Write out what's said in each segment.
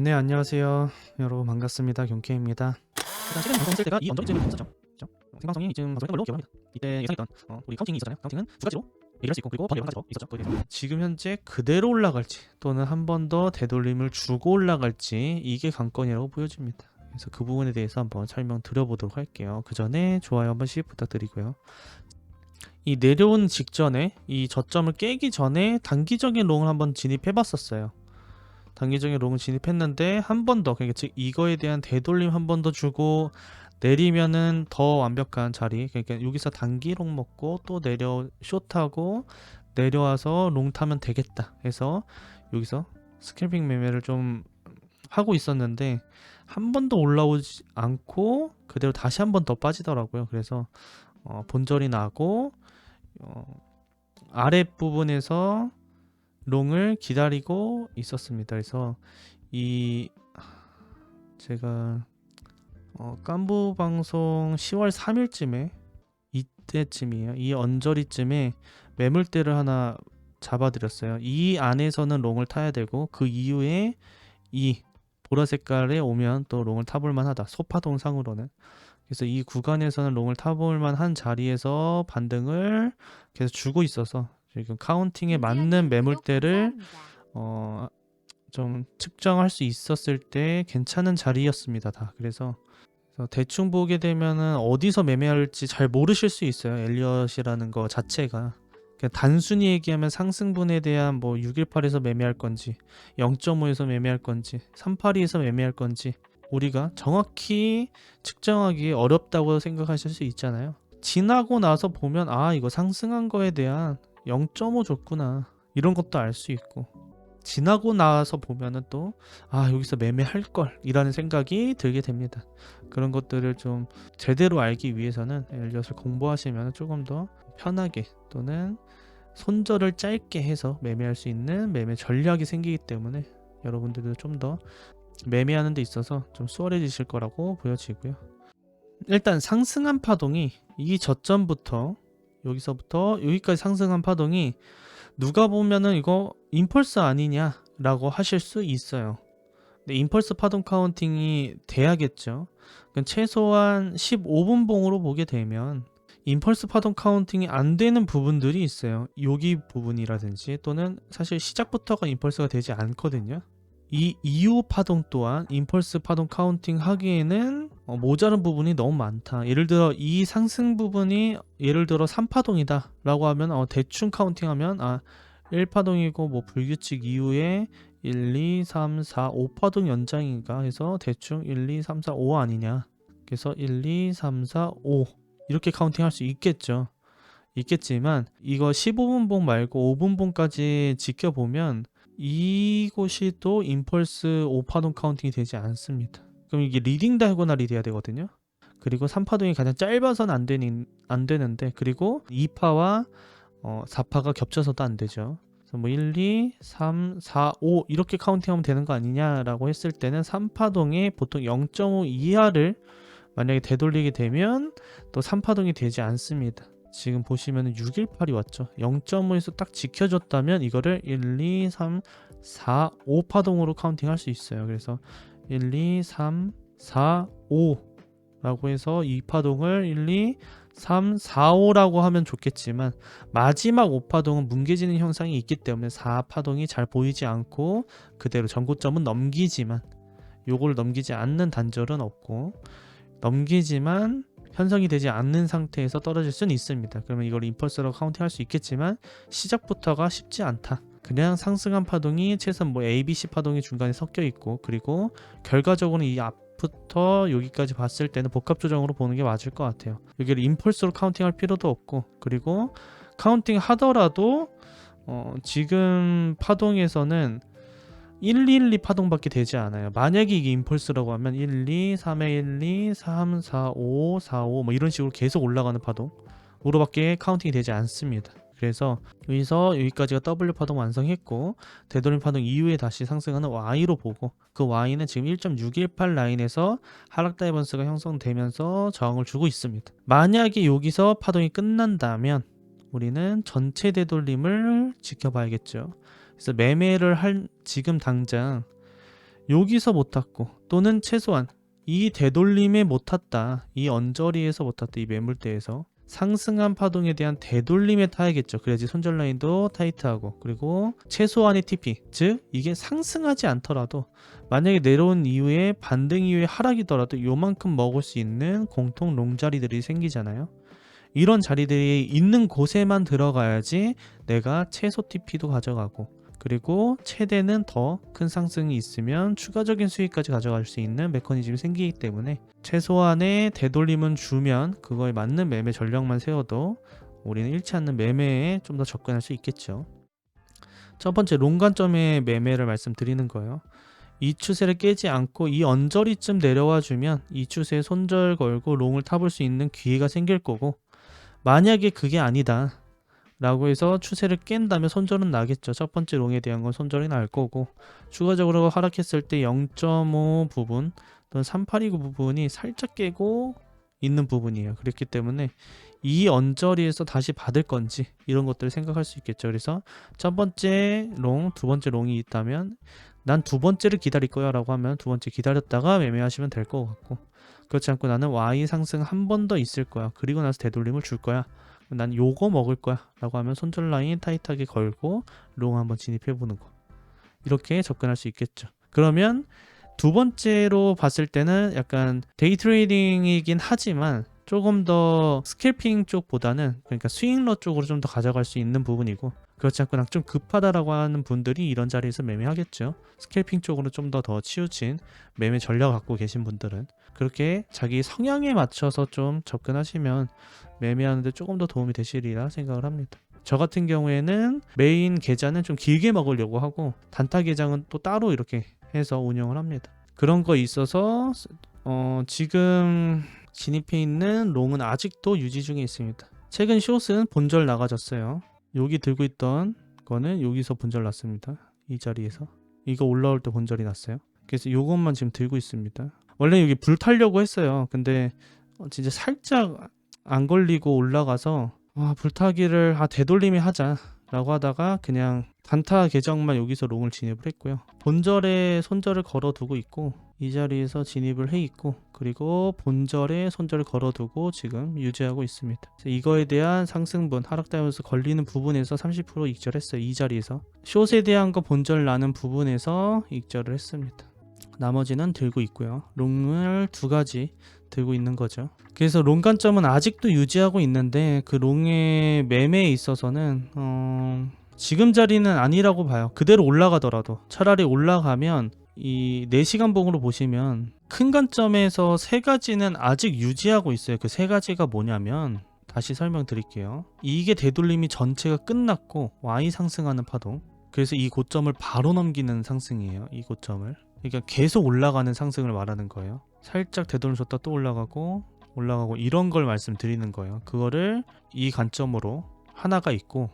네, 안녕하세요. 여러분 반갑습니다. 경케입니다. 일단 최근 방송했을 때가 이 언저리쯤이 있었죠. 그죠? 생방송이 이쯤 방송했던 걸로 기억합니다. 이때 예상했던 우리 카운팅이 있었잖아요. 카운팅은 두 가지로 얘기할 수 있고, 그리고 번 여러 가지로 있었죠. 거기에 대해서 지금 현재 그대로 올라갈지 또는 한 번 더 되돌림을 주고 올라갈지 이게 관건이라고 보여집니다. 그래서 그 부분에 대해서 한번 설명 드려보도록 할게요. 그 전에 좋아요 한 번씩 부탁드리고요. 이 내려온 직전에 이 저점을 깨기 전에 단기적인 롱을 한번 진입해봤었어요. 단기적인 롱을 진입했는데 한 번 더, 그러니까 즉 이거에 대한 되돌림 한 번 더 주고 내리면은 더 완벽한 자리, 그러니까 여기서 단기 롱 먹고 또 내려 숏하고 내려와서 롱 타면 되겠다 해서 여기서 스캘핑 매매를 좀 하고 있었는데 한 번 더 올라오지 않고 그대로 다시 한 번 더 빠지더라고요. 그래서 본절이 나고 아랫부분에서 롱을 기다리고 있었습니다. 그래서 이 제가 깐부 방송 10월 3일쯤에 이때쯤이에요. 이 언저리쯤에 매물대를 하나 잡아드렸어요. 이 안에서는 롱을 타야 되고 그 이후에 이 보라 색깔에 오면 또 롱을 타볼 만하다. 소파동 상으로는. 그래서 이 구간에서는 롱을 타볼 만한 자리에서 반등을 계속 주고 있어서 지금 카운팅에 맞는 매물대를 좀 측정할 수 있었을 때 괜찮은 자리였습니다. 다. 그래서 대충 보게 되면은 어디서 매매할지 잘 모르실 수 있어요. 엘리엇이라는 거 자체가. 그냥 단순히 얘기하면 상승분에 대한 뭐 618에서 매매할 건지 0.5에서 매매할 건지 382에서 매매할 건지 우리가 정확히 측정하기 어렵다고 생각하실 수 있잖아요. 지나고 나서 보면 이거 상승한 거에 대한 0.5 줬구나 이런 것도 알 수 있고, 지나고 나서 보면은 또 여기서 매매할 걸 이라는 생각이 들게 됩니다. 그런 것들을 좀 제대로 알기 위해서는 엘리엇을 공부하시면 조금 더 편하게 또는 손절을 짧게 해서 매매할 수 있는 매매 전략이 생기기 때문에 여러분들도 좀 더 매매하는 데 있어서 좀 수월해지실 거라고 보여지고요. 일단 상승한 파동이 이 저점부터 여기서부터 여기까지 상승한 파동이 누가 보면은 이거 임펄스 아니냐라고 하실 수 있어요. 근데 임펄스 파동 카운팅이 돼야겠죠. 그러니까 최소한 15분 봉으로 보게 되면 임펄스 파동 카운팅이 안 되는 부분들이 있어요. 여기 부분이라든지 또는 사실 시작부터가 임펄스가 되지 않거든요. 이 이후 파동 또한 임펄스 파동 카운팅 하기에는 모자른 부분이 너무 많다. 예를 들어 이 상승 부분이 예를 들어 3파동이다 라고 하면 대충 카운팅하면 1파동이고 뭐 불규칙 이후에 1, 2, 3, 4, 5파동 연장인가 해서 대충 1, 2, 3, 4, 5 아니냐. 그래서 1, 2, 3, 4, 5 이렇게 카운팅 할 수 있겠죠. 있겠지만 이거 15분 봉 말고 5분 봉까지 지켜보면 이곳이 또 임펄스 5파동 카운팅이 되지 않습니다. 그럼 이게 리딩 다이고날이 돼야 되거든요. 그리고 3파동이 가장 짧아서는 안 되는데, 그리고 2파와 4파가 겹쳐서도 안 되죠. 그래서 뭐 1, 2, 3, 4, 5 이렇게 카운팅하면 되는 거 아니냐라고 했을 때는 3파동에 보통 0.5 이하를 만약에 되돌리게 되면 또 3파동이 되지 않습니다. 지금 보시면 618이 왔죠. 0.5에서 딱 지켜줬다면 이거를 1, 2, 3, 4, 5 파동으로 카운팅할 수 있어요. 그래서 1, 2, 3, 4, 5 라고 해서 이 파동을 1, 2, 3, 4, 5라고 하면 좋겠지만 마지막 5파동은 뭉개지는 현상이 있기 때문에 4파동이 잘 보이지 않고 그대로 전고점은 넘기지만 요걸 넘기지 않는 단절은 없고, 넘기지만 편성이 되지 않는 상태에서 떨어질 수는 있습니다. 그러면 이걸 임펄스로 카운팅할 수 있겠지만 시작부터가 쉽지 않다. 그냥 상승한 파동이 최소한 뭐 ABC 파동이 중간에 섞여 있고, 그리고 결과적으로는 이 앞부터 여기까지 봤을 때는 복합 조정으로 보는 게 맞을 것 같아요. 여기를 임펄스로 카운팅할 필요도 없고, 그리고 카운팅 하더라도 지금 파동에서는 1, 2, 1, 2 파동밖에 되지 않아요. 만약에 이게 임펄스라고 하면 1, 2, 3에 1, 2, 3, 4, 5, 4, 5 뭐 이런 식으로 계속 올라가는 파동으로밖에 카운팅이 되지 않습니다. 그래서 여기서 여기까지가 W 파동 완성했고, 되돌림 파동 이후에 다시 상승하는 Y로 보고, 그 Y는 지금 1.618 라인에서 하락 다이버스가 형성되면서 저항을 주고 있습니다. 만약에 여기서 파동이 끝난다면 우리는 전체 되돌림을 지켜봐야겠죠. 그래서 매매를 할 지금 당장 여기서 못 탔고 또는 최소한 이 되돌림에 못 탔다, 이 언저리에서 못 탔다, 이 매물대에서 상승한 파동에 대한 되돌림에 타야겠죠. 그래야지 손절 라인도 타이트하고, 그리고 최소한의 TP, 즉 이게 상승하지 않더라도 만약에 내려온 이후에 반등 이후에 하락이더라도 요만큼 먹을 수 있는 공통 롱 자리들이 생기잖아요. 이런 자리들이 있는 곳에만 들어가야지 내가 최소 TP도 가져가고, 그리고 최대는 더 큰 상승이 있으면 추가적인 수익까지 가져갈 수 있는 메커니즘이 생기기 때문에 최소한의 되돌림은 주면 그거에 맞는 매매 전략만 세워도 우리는 잃지 않는 매매에 좀 더 접근할 수 있겠죠. 첫 번째, 롱 관점의 매매를 말씀드리는 거예요. 이 추세를 깨지 않고 이 언저리쯤 내려와 주면 이 추세에 손절 걸고 롱을 타볼 수 있는 기회가 생길 거고, 만약에 그게 아니다 라고 해서 추세를 깬다면 손절은 나겠죠. 첫 번째 롱에 대한 건 손절이 날 거고, 추가적으로 하락했을 때 0.5 부분 또는 3829 부분이 살짝 깨고 있는 부분이에요. 그렇기 때문에 이 언저리에서 다시 받을 건지 이런 것들을 생각할 수 있겠죠. 그래서 첫 번째 롱, 두 번째 롱이 있다면 난 두 번째를 기다릴 거야 라고 하면 두 번째 기다렸다가 매매하시면 될 것 같고, 그렇지 않고 나는 Y 상승 한 번 더 있을 거야, 그리고 나서 되돌림을 줄 거야, 난 요거 먹을 거야 라고 하면 손절 라인 타이트하게 걸고 롱 한번 진입해 보는 거, 이렇게 접근할 수 있겠죠. 그러면 두 번째로 봤을 때는 약간 데이 트레이딩이긴 하지만 조금 더 스캘핑 쪽보다는, 그러니까 스윙러 쪽으로 좀 더 가져갈 수 있는 부분이고, 그렇지 않고 난 좀 급하다라고 하는 분들이 이런 자리에서 매매하겠죠. 스캘핑 쪽으로 좀 더 치우친 매매 전략 갖고 계신 분들은 그렇게 자기 성향에 맞춰서 좀 접근하시면 매매하는데 조금 더 도움이 되시리라 생각을 합니다. 저 같은 경우에는 메인 계좌는 좀 길게 먹으려고 하고 단타 계좌는 또 따로 이렇게 해서 운영을 합니다. 그런 거 있어서 지금 진입해 있는 롱은 아직도 유지 중에 있습니다. 최근 숏은 본절 나가졌어요. 여기 들고 있던 거는 여기서 본절 났습니다. 이 자리에서 이거 올라올 때 본절이 났어요. 그래서 요것만 지금 들고 있습니다. 원래 여기 불 타려고 했어요. 근데 진짜 살짝 안 걸리고 올라가서 불타기를 되돌림이 하자 라고 하다가 그냥 단타 계정만 여기서 롱을 진입을 했고요. 본절에 손절을 걸어두고 있고 이 자리에서 진입을 해 있고, 그리고 본절에 손절을 걸어두고 지금 유지하고 있습니다. 이거에 대한 상승분 하락되면서 걸리는 부분에서 30% 익절했어요. 이 자리에서 숏에 대한 거 본절 나는 부분에서 익절을 했습니다. 나머지는 들고 있고요. 롱을 두 가지 들고 있는 거죠. 그래서 롱 관점은 아직도 유지하고 있는데 그 롱의 매매에 있어서는 지금 자리는 아니라고 봐요. 그대로 올라가더라도 차라리 올라가면 이 4시간 봉으로 보시면 큰 관점에서 세 가지는 아직 유지하고 있어요. 그 세 가지가 뭐냐면 다시 설명드릴게요. 이게 되돌림이 전체가 끝났고 Y 상승하는 파동, 그래서 이 고점을 바로 넘기는 상승이에요. 이 고점을, 그러니까 계속 올라가는 상승을 말하는 거예요. 살짝 되돌림 줬다 또 올라가고 이런 걸 말씀드리는 거예요. 그거를 이 관점으로 하나가 있고,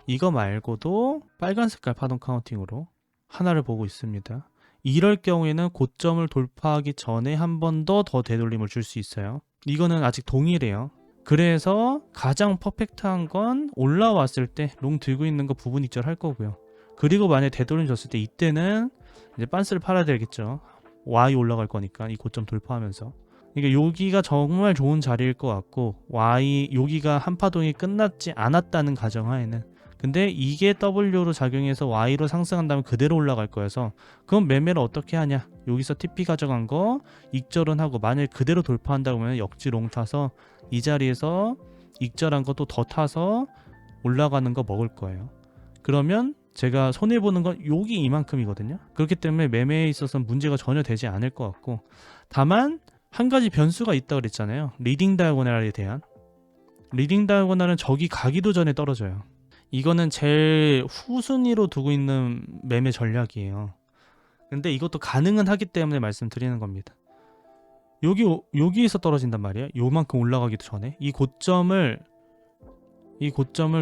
이거 말고도 빨간 색깔 파동 카운팅으로 하나를 보고 있습니다. 이럴 경우에는 고점을 돌파하기 전에 한 번 더 되돌림을 줄 수 있어요. 이거는 아직 동일해요. 그래서 가장 퍼펙트한 건 올라왔을 때 롱 들고 있는 거 부분 익절 할 거고요. 그리고 만약에 되돌림 줬을 때 이때는 이제 빤스를 팔아야 되겠죠. Y 올라갈 거니까 이 고점 돌파하면서. 그러니까 여기가 정말 좋은 자리일 것 같고, Y 여기가 한파동이 끝났지 않았다는 가정하에는, 근데 이게 W로 작용해서 Y로 상승한다면 그대로 올라갈 거여서 그럼 매매를 어떻게 하냐, 여기서 TP 가져간 거 익절은 하고, 만약에 그대로 돌파한다고 하면 역지 롱 타서 이 자리에서 익절한 거 또 더 타서 올라가는 거 먹을 거예요. 그러면 제가 손해보는 건 여기 이만큼이거든요. 그렇기 때문에 매매에 있어서는 문제가 전혀 되지 않을 것 같고, 다만 한 가지 변수가 있다 그랬잖아요. 리딩 다이아고널에 대한. 리딩 다이아고널은 저기 가기도 전에 떨어져요. 이거는 제일 후순위로 두고 있는 매매 전략이에요. 근데 이것도 가능은 하기 때문에 말씀드리는 겁니다. 여기에서 떨어진단 말이에요. 요만큼 올라가기도 전에 이 고점을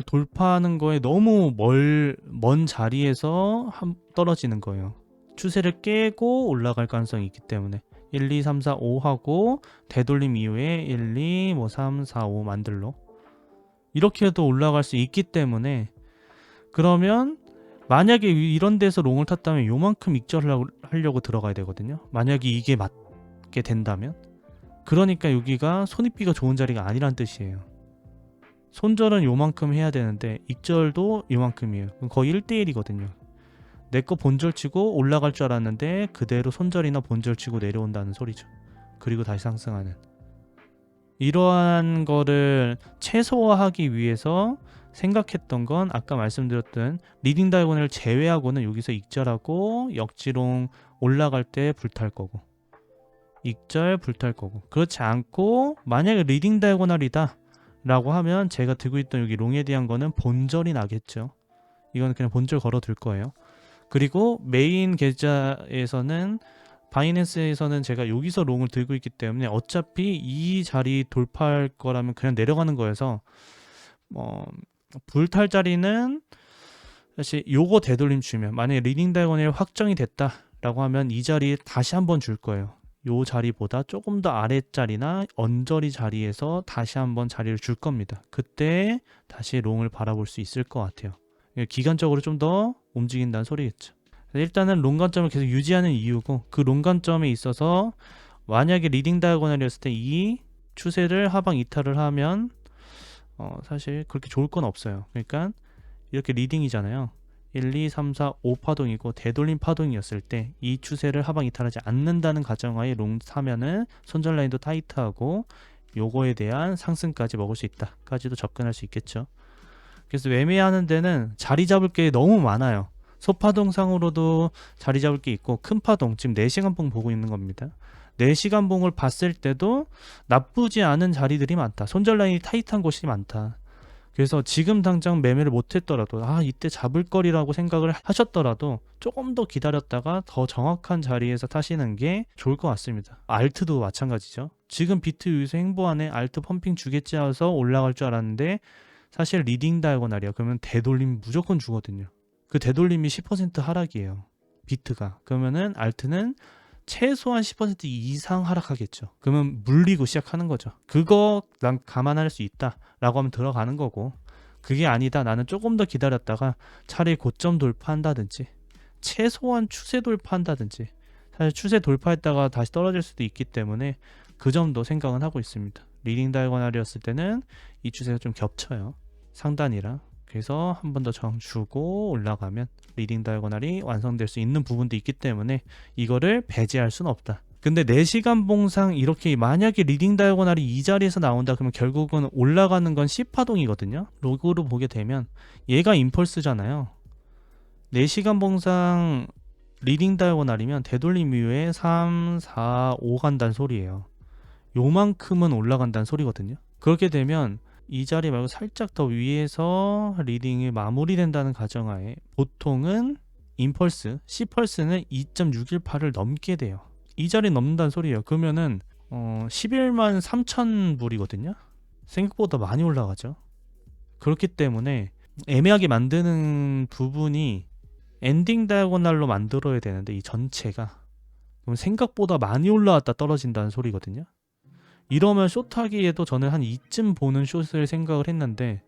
돌파하는 거에 너무 먼 자리에서 떨어지는 거예요. 추세를 깨고 올라갈 가능성이 있기 때문에 1, 2, 3, 4, 5 하고 되돌림 이후에 1, 2, 3, 4, 5 만들로 이렇게 해도 올라갈 수 있기 때문에, 그러면 만약에 이런 데서 롱을 탔다면 요만큼 익절을 하려고 들어가야 되거든요. 만약에 이게 맞게 된다면. 그러니까 여기가 손익비가 좋은 자리가 아니란 뜻이에요. 손절은 요만큼 해야 되는데 익절도 요만큼이에요. 거의 1대1이거든요. 내 거 본절 치고 올라갈 줄 알았는데 그대로 손절이나 본절 치고 내려온다는 소리죠. 그리고 다시 상승하는. 이러한 거를 최소화하기 위해서 생각했던 건 아까 말씀드렸던 리딩 다이고널을 제외하고는 여기서 익절하고 역지롱 올라갈 때 불탈 거고, 익절 불탈 거고, 그렇지 않고 만약에 리딩 다이고널이다 라고 하면 제가 들고 있던 여기 롱에 대한 거는 본절이 나겠죠. 이건 그냥 본절 걸어 둘 거예요. 그리고 메인 계좌에서는, 바이낸스에서는 제가 여기서 롱을 들고 있기 때문에 어차피 이 자리 돌파할 거라면 그냥 내려가는 거여서 불탈 자리는 사실 요거 되돌림 주면, 만약에 리딩 다이고널이 확정이 됐다 라고 하면 이 자리에 다시 한번 줄 거예요. 요 자리보다 조금 더 아랫자리나 언저리 자리에서 다시 한번 자리를 줄 겁니다. 그때 다시 롱을 바라볼 수 있을 것 같아요. 기간적으로 좀 더 움직인다는 소리겠죠. 일단은 롱 관점을 계속 유지하는 이유고, 그 롱 관점에 있어서 만약에 리딩 다이고널이었을 때 이 추세를 하방 이탈을 하면 사실 그렇게 좋을 건 없어요. 그러니까 이렇게 리딩이잖아요. 1, 2, 3, 4, 5 파동이고 되돌림 파동이었을 때 이 추세를 하방 이탈하지 않는다는 가정하에 롱 사면은 손절 라인도 타이트하고 요거에 대한 상승까지 먹을 수 있다 까지도 접근할 수 있겠죠. 그래서 매매하는 데는 자리 잡을 게 너무 많아요. 소파동상으로도 자리 잡을 게 있고, 큰 파동, 지금 4시간 봉 보고 있는 겁니다. 4시간 봉을 봤을 때도 나쁘지 않은 자리들이 많다. 손절 라인이 타이트한 곳이 많다. 그래서 지금 당장 매매를 못했더라도 이때 잡을 거리라고 생각을 하셨더라도 조금 더 기다렸다가 더 정확한 자리에서 타시는 게 좋을 것 같습니다. 알트도 마찬가지죠. 지금 비트 여기서 행보하네, 알트 펌핑 주겠지 해서 올라갈 줄 알았는데 사실 리딩 다이고널이야. 그러면 되돌림 무조건 주거든요. 그 되돌림이 10% 하락이에요. 비트가. 그러면은 알트는 최소한 10% 이상 하락하겠죠. 그러면 물리고 시작하는 거죠. 그거 난 감안할 수 있다 라고 하면 들어가는 거고, 그게 아니다, 나는 조금 더 기다렸다가 차라리 고점 돌파한다든지 최소한 추세 돌파한다든지, 사실 추세 돌파했다가 다시 떨어질 수도 있기 때문에 그 점도 생각은 하고 있습니다. 리딩 다이고널이었을 때는 이 추세가 좀 겹쳐요. 상단이랑. 그래서 한 번 더 정 주고 올라가면 리딩 다이고널이 완성될 수 있는 부분도 있기 때문에 이거를 배제할 수는 없다. 근데 4시간 봉상 이렇게 만약에 리딩 다이고널이 이 자리에서 나온다 그러면 결국은 올라가는 건 C파동이거든요. 로그로 보게 되면 얘가 임펄스잖아요. 4시간 봉상 리딩 다이고널이면 되돌림 이후에 3, 4, 5 간다는 소리예요. 요만큼은 올라간다는 소리거든요. 그렇게 되면 이 자리 말고 살짝 더 위에서 리딩이 마무리된다는 가정하에 보통은 임펄스, C펄스는 2.618을 넘게 돼요. 이 자리 넘는다는 소리예요. 그러면은 11만 3천 불이거든요. 생각보다 많이 올라가죠. 그렇기 때문에 애매하게 만드는 부분이 엔딩 다이고널로 만들어야 되는데, 이 전체가 그럼 생각보다 많이 올라왔다 떨어진다는 소리거든요. 이러면 숏하기에도 저는 한 이쯤 보는 숏을 생각을 했는데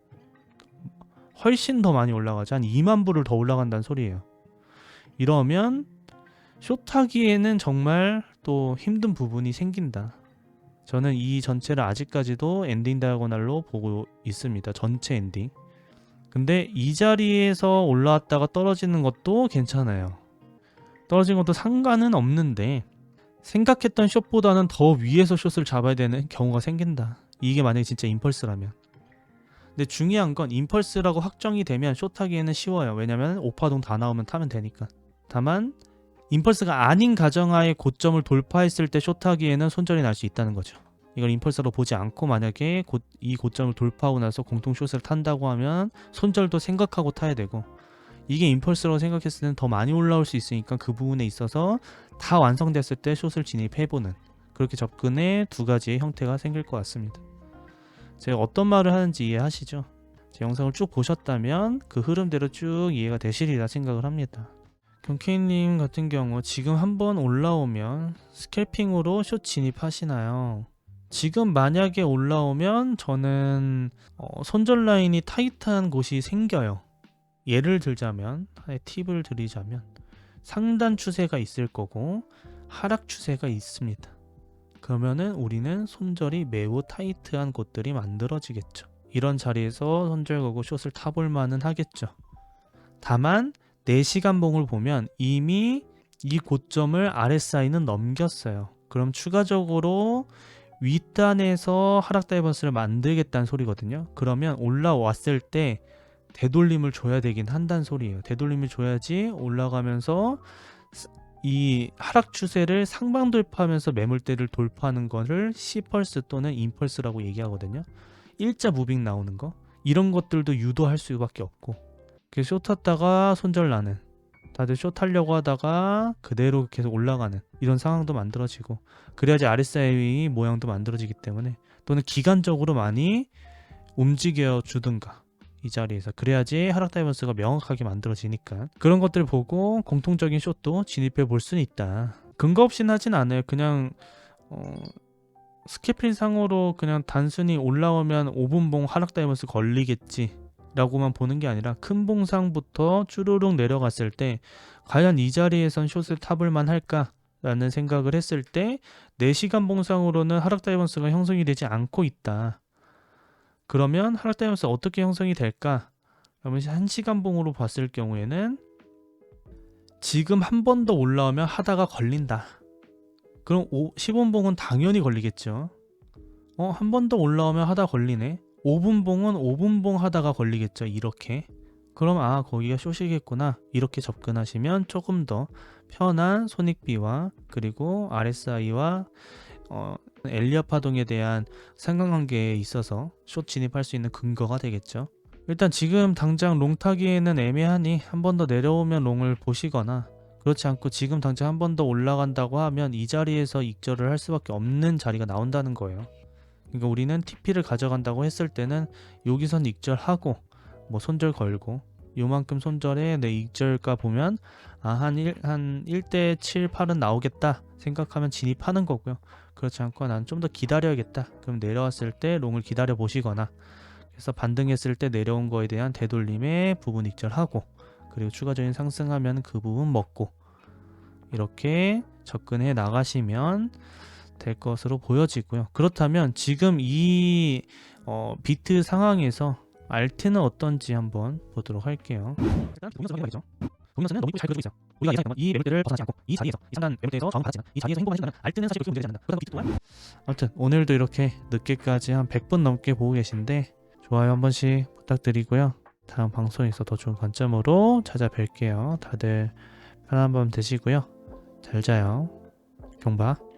훨씬 더 많이 올라가죠. 한 2만 불을 더 올라간다는 소리예요. 이러면 숏하기에는 정말 또 힘든 부분이 생긴다. 저는 이 전체를 아직까지도 엔딩 다이고널로 보고 있습니다. 전체 엔딩. 근데 이 자리에서 올라왔다가 떨어지는 것도 괜찮아요. 떨어지는 것도 상관은 없는데 생각했던 숏보다는 더 위에서 숏을 잡아야 되는 경우가 생긴다. 이게 만약에 진짜 임펄스라면. 근데 중요한 건 임펄스라고 확정이 되면 숏하기에는 쉬워요. 왜냐면 5파동 다 나오면 타면 되니까. 다만 임펄스가 아닌 가정하에 고점을 돌파했을 때 숏하기에는 손절이 날 수 있다는 거죠. 이걸 임펄스로 보지 않고 만약에 이 고점을 돌파하고 나서 공통 숏을 탄다고 하면 손절도 생각하고 타야 되고, 이게 임펄스라고 생각했을 때는 더 많이 올라올 수 있으니까 그 부분에 있어서 다 완성됐을 때 숏을 진입해보는, 그렇게 접근의 두 가지의 형태가 생길 것 같습니다. 제가 어떤 말을 하는지 이해하시죠? 제 영상을 쭉 보셨다면 그 흐름대로 쭉 이해가 되시리라 생각을 합니다. 경케이님 같은 경우 지금 한번 올라오면 스캘핑으로 숏 진입하시나요? 지금 만약에 올라오면 저는 손절 라인이 타이트한 곳이 생겨요. 예를 들자면, 하나의 팁을 드리자면 상단 추세가 있을 거고 하락 추세가 있습니다. 그러면은 우리는 손절이 매우 타이트한 곳들이 만들어지겠죠. 이런 자리에서 손절 거고 숏을 타볼 만은 하겠죠. 다만 4시간 봉을 보면 이미 이 고점을 RSI는 넘겼어요. 그럼 추가적으로 윗단에서 하락 다이버스를 만들겠다는 소리거든요. 그러면 올라왔을 때 되돌림을 줘야 되긴 한다는 소리예요. 되돌림을 줘야지 올라가면서 이 하락 추세를 상방 돌파하면서 매물대를 돌파하는 거를 C펄스 또는 인펄스라고 얘기하거든요. 일자 무빙 나오는 거, 이런 것들도 유도할 수밖에 없고, 숏 탔다가 손절 나는, 다들 숏 타려고 하다가 그대로 계속 올라가는 이런 상황도 만들어지고, 그래야지 RSI 모양도 만들어지기 때문에, 또는 기간적으로 많이 움직여 주든가 이 자리에서, 그래야지 하락 다이버스가 명확하게 만들어지니까 그런 것들 보고 공통적인 숏도 진입해 볼 수는 있다. 근거 없이는 하진 않아요. 그냥 스케프린 상으로 그냥 단순히 올라오면 5분봉 하락 다이버스 걸리겠지 라고만 보는 게 아니라 큰 봉상부터 쭈루룩 내려갔을 때 과연 이 자리에선 숏을 타볼만 할까 라는 생각을 했을 때 4시간 봉상으로는 하락 다이버스가 형성이 되지 않고 있다. 그러면 하락 다이버스 어떻게 형성이 될까? 그러면 1시간 봉으로 봤을 경우에는 지금 한 번 더 올라오면 하다가 걸린다. 그럼 10분봉은 당연히 걸리겠죠. 한 번 더 올라오면 하다 걸리네. 5분봉은 5분봉 하다가 걸리겠죠. 이렇게. 그럼 거기가 숏이겠구나. 이렇게 접근하시면 조금 더 편한 손익비와 그리고 RSI와 엘리엇 파동에 대한 상관관계에 있어서 숏 진입할 수 있는 근거가 되겠죠. 일단 지금 당장 롱 타기에는 애매하니 한 번 더 내려오면 롱을 보시거나, 그렇지 않고 지금 당장 한 번 더 올라간다고 하면 이 자리에서 익절을 할 수밖에 없는 자리가 나온다는 거예요. 그러니까 우리는 TP를 가져간다고 했을 때는 여기선 익절하고 뭐 손절 걸고, 요만큼 손절에 내 익절가 보면 한 1대 7, 8은 나오겠다 생각하면 진입하는 거고요. 그렇지 않고 난 좀 더 기다려야겠다. 그럼 내려왔을 때 롱을 기다려 보시거나, 그래서 반등했을 때 내려온 거에 대한 되돌림에 부분 익절하고, 그리고 추가적인 상승하면 그 부분 먹고, 이렇게 접근해 나가시면 될 것으로 보여지고요. 그렇다면 지금 이 비트 상황에서 알트는 어떤지 한번 보도록 할게요. 일단 동영상을 확인해봐야죠. 동영상은 너무 이쁘게 잘 그려지고 있어요. 우리가 예상했던 이 매물대를 벗어나지 않고 이 자리에서, 이 상단 매물대에서 저항을 받았지만 이 자리에서 행동을 해준다면 알트는 사실 그렇게 문제되지 않는다. 그렇다고 비트 또한, 아무튼 오늘도 이렇게 늦게까지 한 100분 넘게 보고 계신데 좋아요 한 번씩 부탁드리고요. 다음 방송에서 더 좋은 관점으로 찾아뵐게요. 다들 편한 밤 되시고요. 잘 자요. 경바.